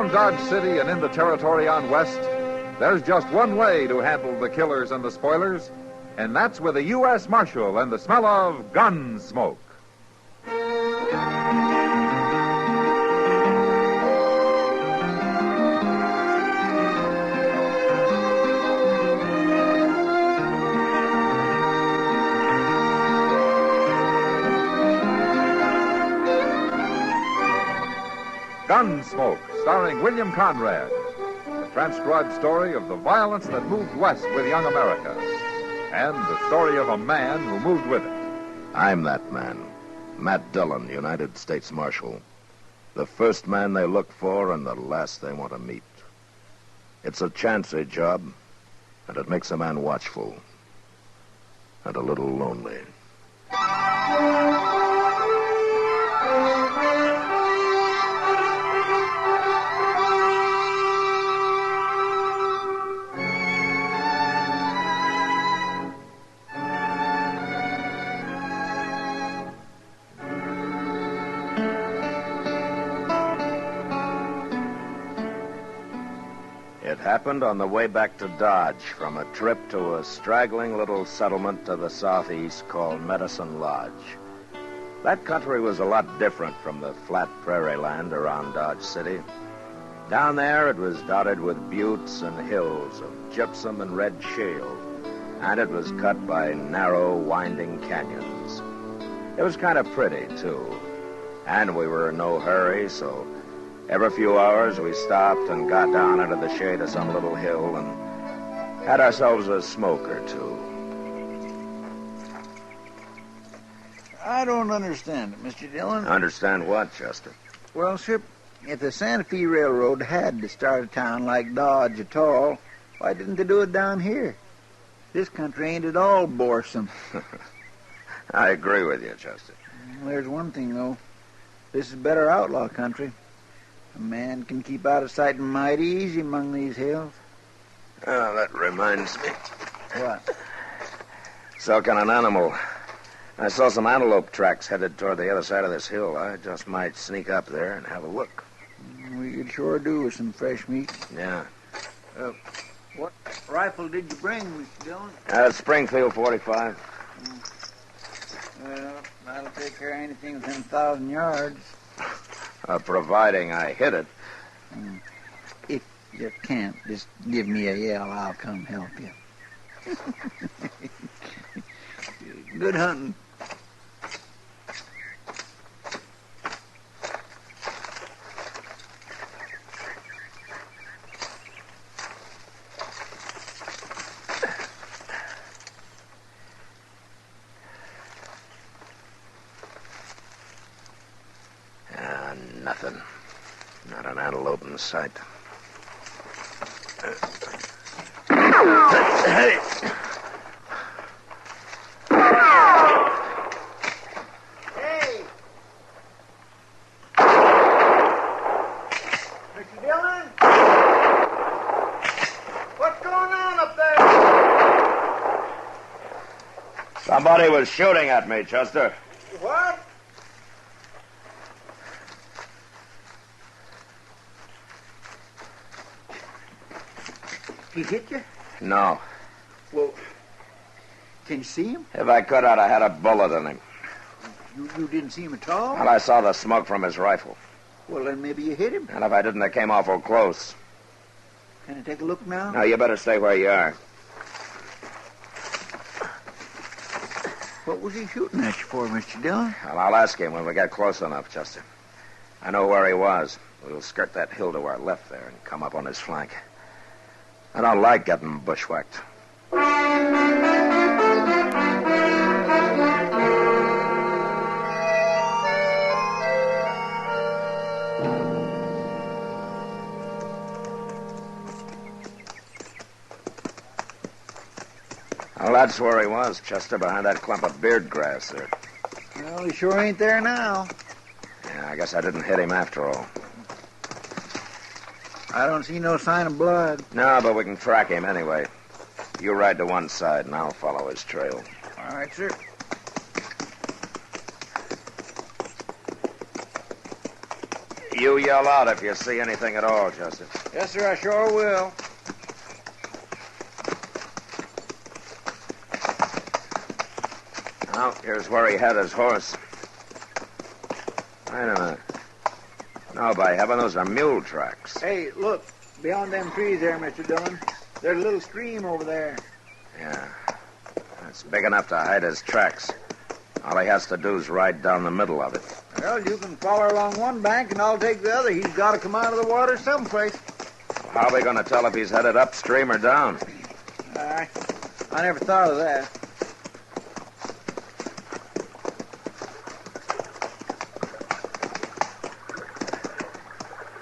Around Dodge City and in the territory on west, there's just one way to handle the killers and the spoilers, and that's with a U.S. Marshal and the smell of Gunsmoke. Gunsmoke, starring William Conrad. The transcribed story of the violence that moved west with young America. And the story of a man who moved with it. I'm that man. Matt Dillon, United States Marshal. The first man they look for and the last they want to meet. It's a chancy job, and it makes a man watchful. And a little lonely. It happened on the way back to Dodge from a trip to a straggling little settlement to the southeast called Medicine Lodge. That country was a lot different from the flat prairie land around Dodge City. Down there, it was dotted with buttes and hills of gypsum and red shale, and it was cut by narrow, winding canyons. It was kind of pretty, too, and we were in no hurry, so every few hours, we stopped and got down into the shade of some little hill and had ourselves a smoke or two. I don't understand it, Mr. Dillon. Understand what, Chester? Well, sir, if the Santa Fe Railroad had to start a town like Dodge at all, why didn't they do it down here? This country ain't at all boresome. I agree with you, Chester. Well, there's one thing, though. This is better outlaw country. A man can keep out of sight mighty easy among these hills. Oh, that reminds me. What? So can an animal. I saw some antelope tracks headed toward the other side of this hill. I just might sneak up there and have a look. We could sure do with some fresh meat. Yeah. What rifle did you bring, Mr. Dillon? Springfield 45. Well, that'll take care of anything within 1,000 yards. Providing I hit it. If you can't, just give me a yell. I'll come help you. Good hunting. Nothing. Not an antelope in sight. Hey! Hey! Mr. Dillon? What's going on up there? Somebody was shooting at me, Chester. What? He hit you? No. Well, can you see him? If I could, I'd have had a bullet in him. You didn't see him at all? Well, I saw the smoke from his rifle. Well, then maybe you hit him. And if I didn't, I came awful close. Can I take a look now? No, you better stay where you are. What was he shooting at you for, Mr. Dillon? Well, I'll ask him when we get close enough, Chester. I know where he was. We'll skirt that hill to our left there and come up on his flank. I don't like getting bushwhacked. Well, that's where he was, Chester, behind that clump of beard grass there. Well, he sure ain't there now. Yeah, I guess I didn't hit him after all. I don't see no sign of blood. No, but we can track him anyway. You ride to one side, and I'll follow his trail. All right, sir. You yell out if you see anything at all, Chester. Yes, sir, I sure will. Now, here's where he had his horse. Wait a minute. No, by heaven, those are mule tracks. Hey, look, beyond them trees there, Mr. Dillon. There's a little stream over there. Yeah. It's big enough to hide his tracks. All he has to do is ride down the middle of it. Well, you can follow along one bank and I'll take the other. He's got to come out of the water someplace. How are we going to tell if he's headed upstream or down? I never thought of that.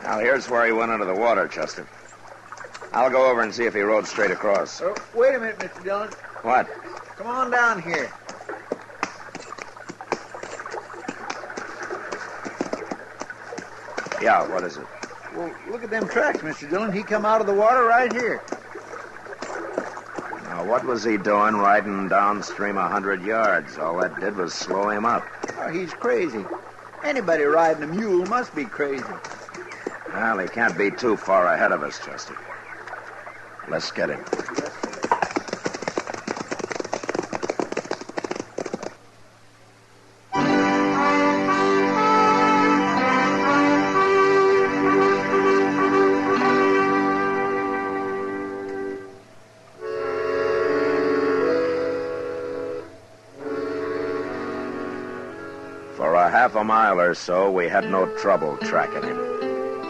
Now, here's where he went into the water, Chester. I'll go over and see if he rode straight across. Oh, wait a minute, Mr. Dillon. What? Come on down here. Yeah, what is it? Well, look at them tracks, Mr. Dillon. He come out of the water right here. Now, what was he doing riding downstream 100 yards? All that did was slow him up. Oh, he's crazy. Anybody riding a mule must be crazy. Well, he can't be too far ahead of us, Chester. Let's get him. For a half a mile or so, we had no trouble tracking him.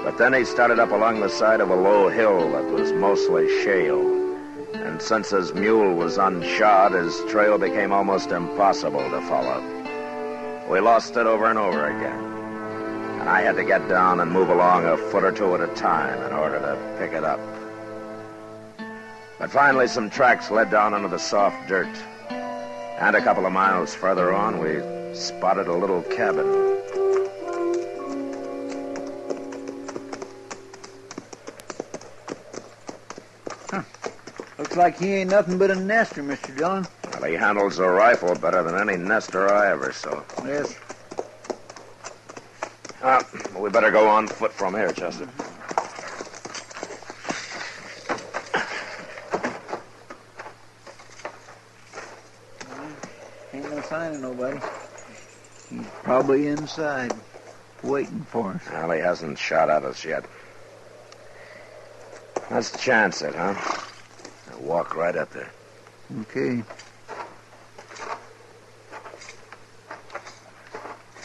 But then he started up along the side of a low hill that was mostly shale. And since his mule was unshod, his trail became almost impossible to follow. We lost it over and over again. And I had to get down and move along a foot or two at a time in order to pick it up. But finally, some tracks led down into the soft dirt. And a couple of miles further on, we spotted a little cabin. Looks like he ain't nothing but a nester, Mr. Dillon. Well, he handles a rifle better than any nester I ever saw. Yes. We better go on foot from here, Chester. Ain't no sign of nobody. He's probably inside, waiting for us. Well, he hasn't shot at us yet. Let's chance it, huh? I'll walk right up there. Okay.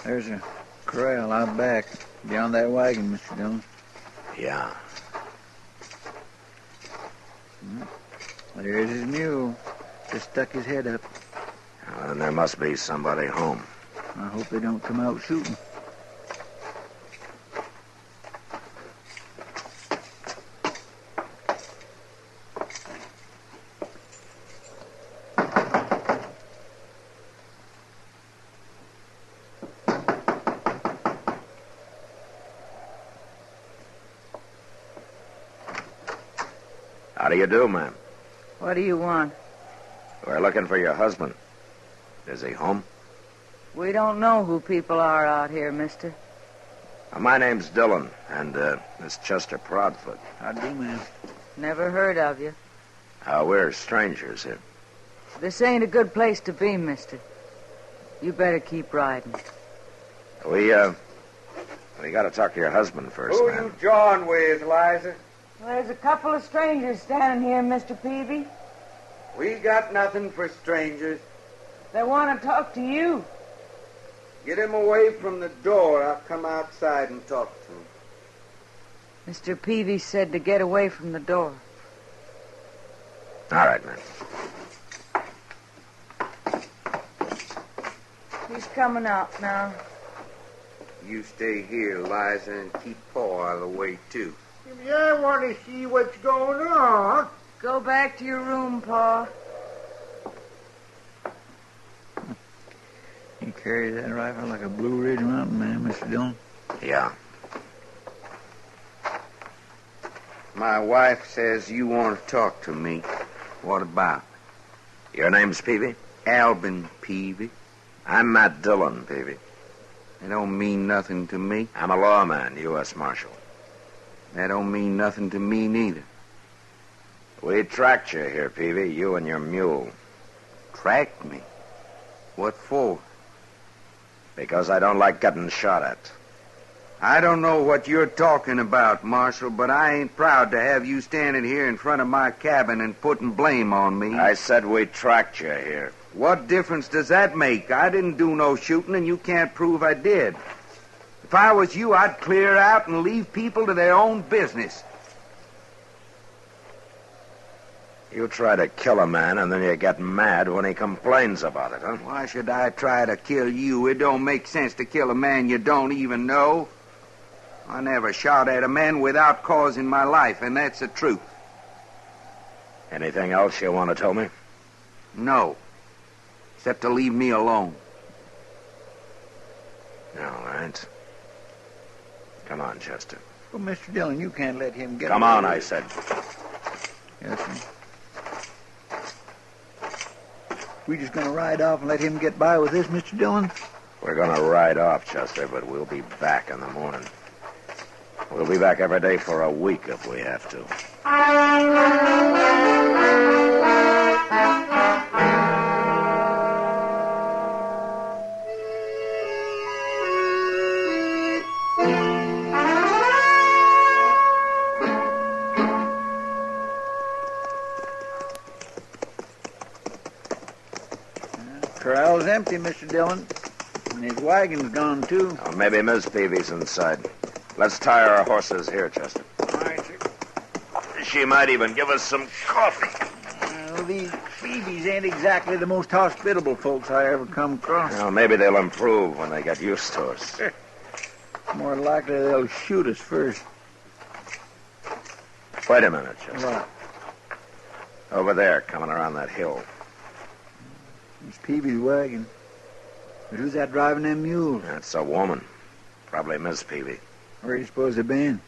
There's a corral out back, beyond that wagon, Mr. Dillon. Yeah. There's his mule. Just stuck his head up. Well, then there must be somebody home. I hope they don't come out shooting. How do you do, ma'am? What do you want? We're looking for your husband. Is he home? We don't know who people are out here, mister. My name's Dillon, and this Chester Proudfoot. How do, ma'am? Never heard of you. We're strangers here. This ain't a good place to be, mister. You better keep riding. We got to talk to your husband first, Who ma'am. you jawing with, Liza? Well, there's a couple of strangers standing here, Mr. Peavy. We got nothing for strangers. They want to talk to you. Get him away from the door. I'll come outside and talk to him. Mr. Peavy said to get away from the door. All right, ma'am. He's coming out now. You stay here, Liza, and keep Paul out of the way, too. I want to see what's going on. Go back to your room, Pa. You carry that rifle like a Blue Ridge Mountain man, Mr. Dillon. Yeah. My wife says you want to talk to me. What about? Your name's Peavy? Albin Peavy. I'm Matt Dillon, Peavy. It don't mean nothing to me. I'm a lawman, U.S. Marshal. That don't mean nothing to me neither. We tracked you here, Peavy, you and your mule. Tracked me? What for? Because I don't like getting shot at. I don't know what you're talking about, Marshal, but I ain't proud to have you standing here in front of my cabin and putting blame on me. I said we tracked you here. What difference does that make? I didn't do no shooting, and you can't prove I did. If I was you, I'd clear out and leave people to their own business. You try to kill a man, and then you get mad when he complains about it, huh? Why should I try to kill you? It don't make sense to kill a man you don't even know. I never shot at a man without cause in my life, and that's the truth. Anything else you want to tell me? No. Except to leave me alone. All right. Come on, Chester. Well, Mr. Dillon, you can't let him get Come away on, with I it. said. Yes, sir. We just going to ride off and let him get by with this, Mr. Dillon? We're going to ride off, Chester, but we'll be back in the morning. We'll be back every day for a week if we have to. Corral's empty, Mr. Dillon. And his wagon's gone, too. Oh, maybe Miss Peavy's inside. Let's tie our horses here, Chester. All right, sir. She might even give us some coffee. Well, these Phoebes ain't exactly the most hospitable folks I ever come across. Well, maybe they'll improve when they get used to us. More likely they'll shoot us first. Wait a minute, Chester. What? Over there, coming around that hill. It's Peavy's wagon. But who's that driving them mules? That's a woman. Probably Miss Peavy. Where do you suppose they've been?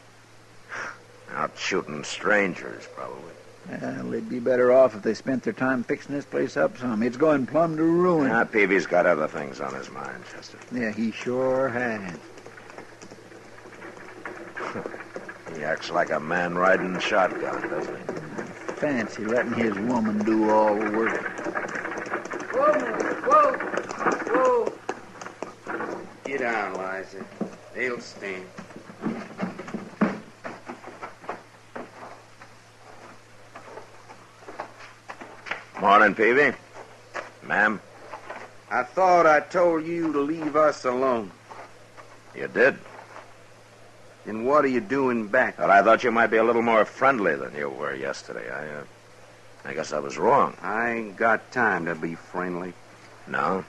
Out shooting strangers, probably. Well, they'd be better off if they spent their time fixing this place up some. It's going plumb to ruin. Peavy's got other things on his mind, Chester. Yeah, he sure has. He acts like a man riding shotgun, doesn't he? Fancy letting his woman do all the work. Whoa! Get down, Liza. They'll stand. Morning, Peavy. Ma'am. I thought I told you to leave us alone. You did? Then what are you doing back? Well, I thought you might be a little more friendly than you were yesterday. I guess I was wrong. I ain't got time to be friendly. No?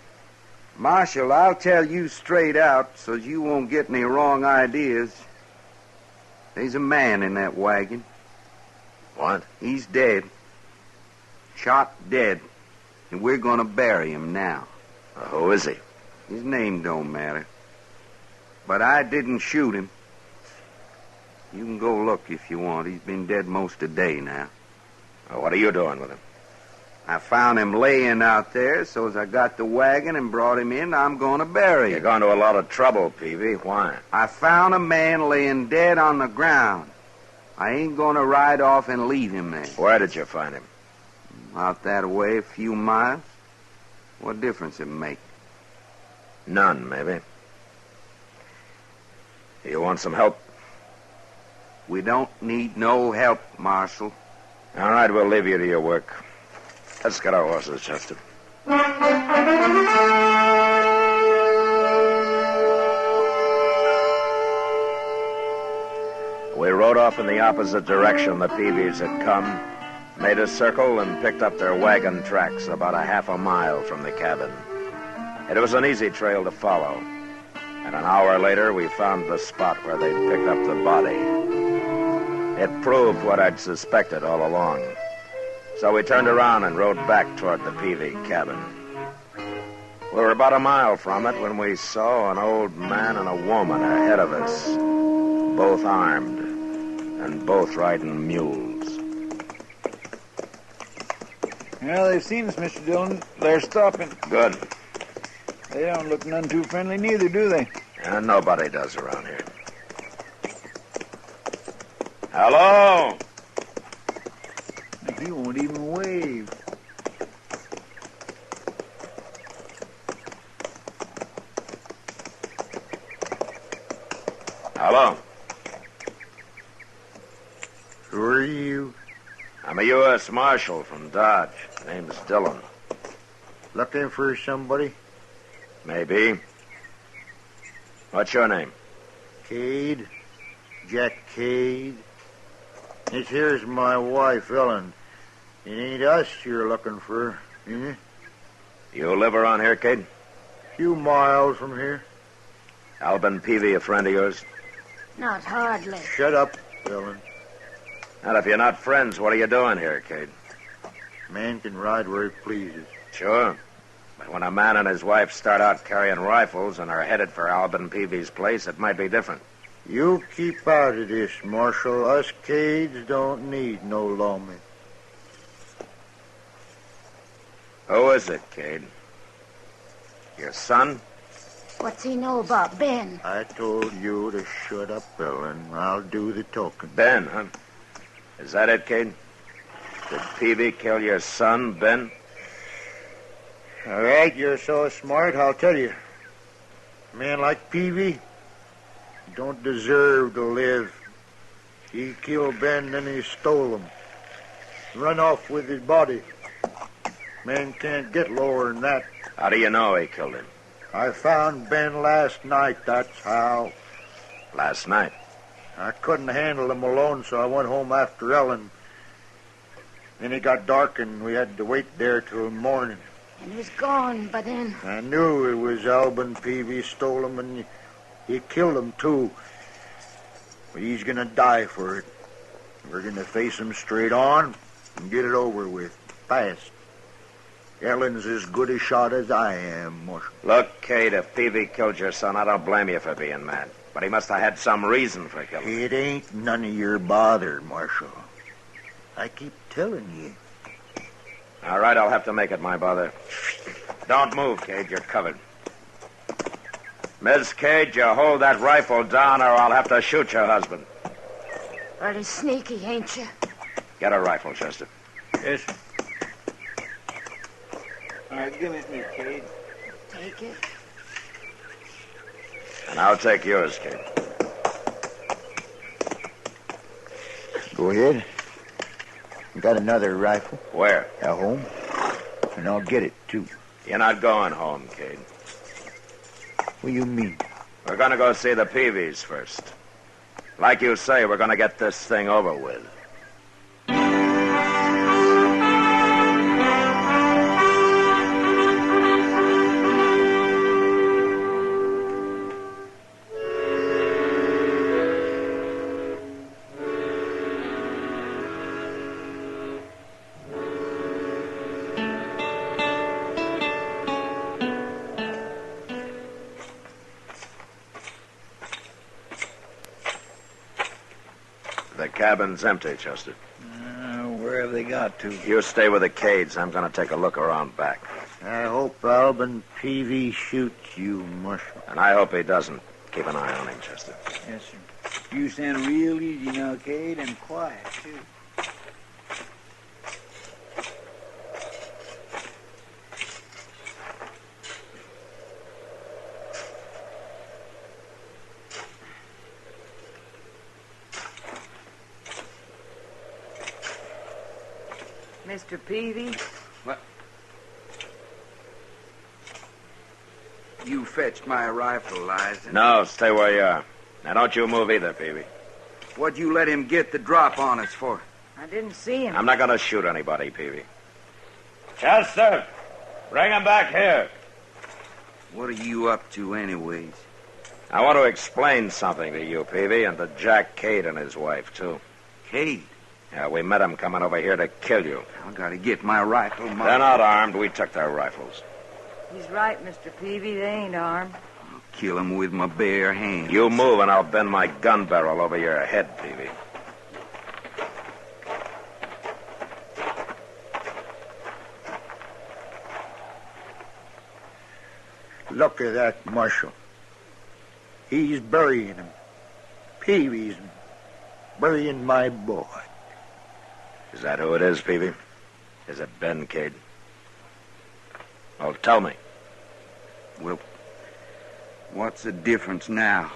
Marshal, I'll tell you straight out so you won't get any wrong ideas. There's a man in that wagon. What? He's dead. Shot dead. And we're going to bury him now. Who is he? His name don't matter. But I didn't shoot him. You can go look if you want. He's been dead most of the day now. What are you doing with him? I found him laying out there, so as I got the wagon and brought him in, I'm going to bury You're him. going to a lot of trouble, Peavy. Why? I found a man laying dead on the ground. I ain't going to ride off and leave him there. Where did you find him? Out that way, a few miles. What difference it make? None, maybe. You want some help? We don't need no help, Marshal. All right, we'll leave you to your work. Let's get our horses, Chester. We rode off in the opposite direction the Peavies had come, made a circle, and picked up their wagon tracks about a half a mile from the cabin. It was an easy trail to follow, and an hour later we found the spot where they'd picked up the body. It proved what I'd suspected all along. So we turned around and rode back toward the Peavy cabin. We were about a mile from it when we saw an old man and a woman ahead of us, both armed and both riding mules. Well, they've seen us, Mr. Dillon. They're stopping. Good. They don't look none too friendly neither, do they? And nobody does around here. Hello? He won't even wave. Hello? Who are you? I'm a U.S. Marshal from Dodge. Name's Dillon. Looking for somebody? Maybe. What's your name? Cade. Jack Cade. This here's my wife, Ellen. It ain't us you're looking for, is it? You live around here, Cade? Few miles from here. Albin Peavy, a friend of yours? Not hardly. Shut up, Ellen. And if you're not friends, what are you doing here, Cade? Man can ride where he pleases. Sure. But when a man and his wife start out carrying rifles and are headed for Albin Peavy's place, it might be different. You keep out of this, Marshal. Us Cades don't need no lawmen. Who is it, Cade? Your son? What's he know about Ben? I told you to shut up, Ellen. I'll do the talking. Ben, huh? Is that it, Cade? Did Peavy kill your son, Ben? All right, you're so smart, I'll tell you. A man like Peavy don't deserve to live. He killed Ben, then he stole him. Run off with his body. Man can't get lower than that. How do you know he killed him? I found Ben last night, that's how. Last night. I couldn't handle him alone, so I went home after Ellen. Then it got dark, and we had to wait there till morning. And he was gone by then. I knew it was Albin Peavy stole him, and he killed him, too. But he's going to die for it. We're going to face him straight on and get it over with, fast. Ellen's as good a shot as I am, Marshal. Look, Cade, if Peavy killed your son, I don't blame you for being mad. But he must have had some reason for killing him. It ain't none of your bother, Marshal. I keep telling you. All right, I'll have to make it my bother. Don't move, Cade. You're covered. Miss Cade, you hold that rifle down or I'll have to shoot your husband. Pretty sneaky, ain't you? Get a rifle, Chester. Yes, sir. All right, give it me, Cade. Take it. And I'll take yours, Cade. Go ahead. Got another rifle Where? at home, and I'll get it, too. You're not going home, Cade. What do you mean? We're going to go see the Peavies first. Like you say, we're going to get this thing over with. The cabin's empty, Chester. Where have they got to? You stay with the Cades. I'm going to take a look around back. I hope Albin Peavy shoots you, Marshal. And I hope he doesn't. Keep an eye on him, Chester. Yes, sir. You stand real easy now, Cade, and quiet, too. Mr. Peavy? What? You fetched my rifle, Liza. No, stay where you are. Now, don't you move either, Peavy. What'd you let him get the drop on us for? I didn't see him. I'm not going to shoot anybody, Peavy. Chester, bring him back here. What are you up to anyways? I want to explain something to you, Peavy, and to Jack Cade and his wife, too. Cade, Yeah, we met them coming over here to kill you. I gotta get my rifle. They're not armed. We took their rifles. He's right, Mr. Peavy. They ain't armed. I'll kill him with my bare hands. You move and I'll bend my gun barrel over your head, Peavy. Look at that, Marshal. He's burying him. Peavy's burying my boy. Is that who it is, Peavy? Is it Ben Cade? Well, tell me. Well, what's the difference now?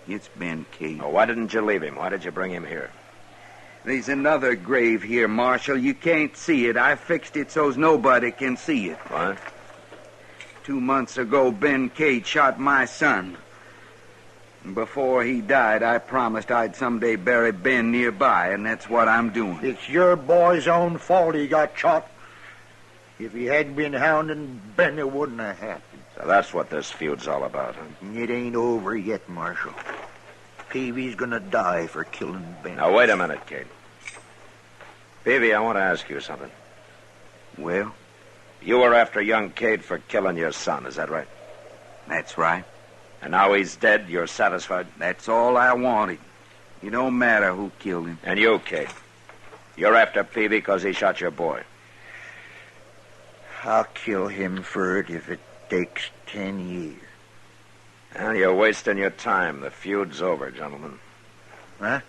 It's Ben Cade. Oh, why didn't you leave him? Why did you bring him here? There's another grave here, Marshal. You can't see it. I fixed it so's nobody can see it. What? 2 months ago, Ben Cade shot my son. And before he died, I promised I'd someday bury Ben nearby, and that's what I'm doing. It's your boy's own fault he got shot. If he hadn't been hounding Ben, it wouldn't have happened. So that's what this feud's all about, huh? It ain't over yet, Marshal. Peavy's gonna die for killing Ben. Now, wait a minute, Cade. Peavy, I want to ask you something. Well, You were after young Cade for killing your son, is that right? that's right. And now he's dead, you're satisfied? That's all I wanted. It don't matter who killed him. And you, Cade, you're after Peavy because he shot your boy. I'll kill him for it if it takes 10 years. Well, you're wasting your time. The feud's over, gentlemen. Huh?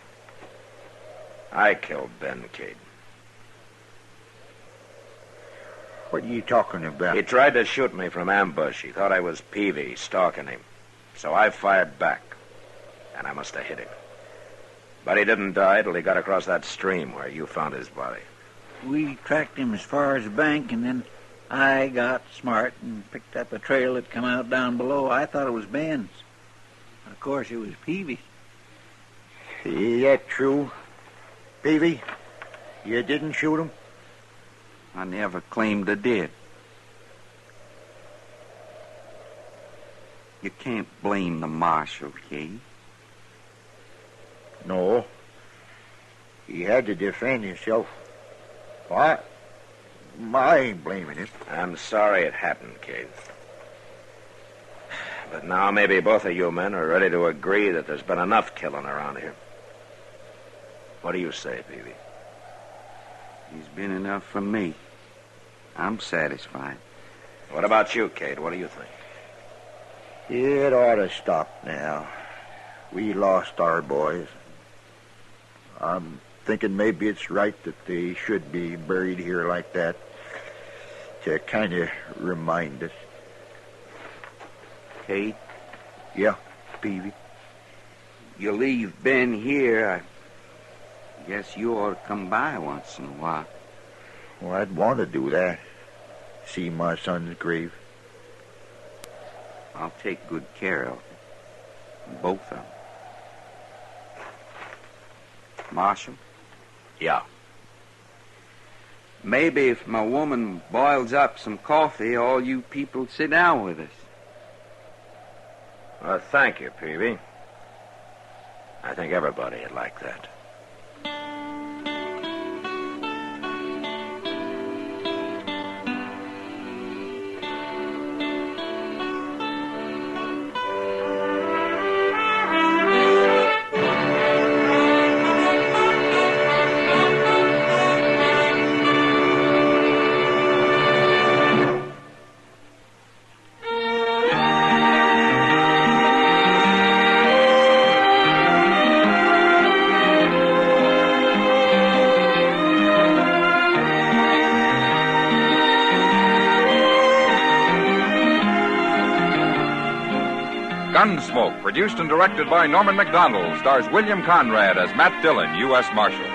I killed Ben Cade. What are you talking about? He tried to shoot me from ambush. He thought I was Peavy, stalking him. So I fired back, and I must have hit him. But he didn't die till he got across that stream where you found his body. We tracked him as far as the bank, and then I got smart and picked up a trail that come out down below. I thought it was Ben's. Of course, it was Peavy's. Is that true? Peavy, you didn't shoot him? I never claimed I did. You can't blame the marshal, Cade. No. He had to defend himself. I ain't blaming him. I'm sorry it happened, Cade. But now maybe both of you men are ready to agree that there's been enough killing around here. What do you say, Peavy? He's been enough for me. I'm satisfied. What about you, Cade? What do you think? It ought to stop now. We lost our boys. I'm thinking maybe it's right that they should be buried here like that to kind of remind us. Cade, Yeah, Peavy. you leave Ben here, I guess you ought to come by once in a while. Well, I'd want to do that. See my son's grave. I'll take good care of it. Both of them. Marshal, Yeah. maybe if my woman boils up some coffee, all you people sit down with us. Well, thank you, Peavy. I think everybody would like that. Gunsmoke, produced and directed by Norman MacDonald, stars William Conrad as Matt Dillon, U.S. Marshal.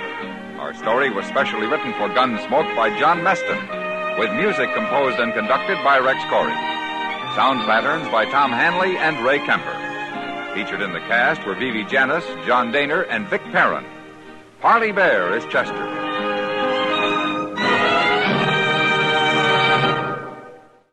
Our story was specially written for Gunsmoke by John Meston, with music composed and conducted by Rex Corey. Sound patterns by Tom Hanley and Ray Kemper. Featured in the cast were Vivi Janis, John Daner, and Vic Perrin. Parley Bear is Chester.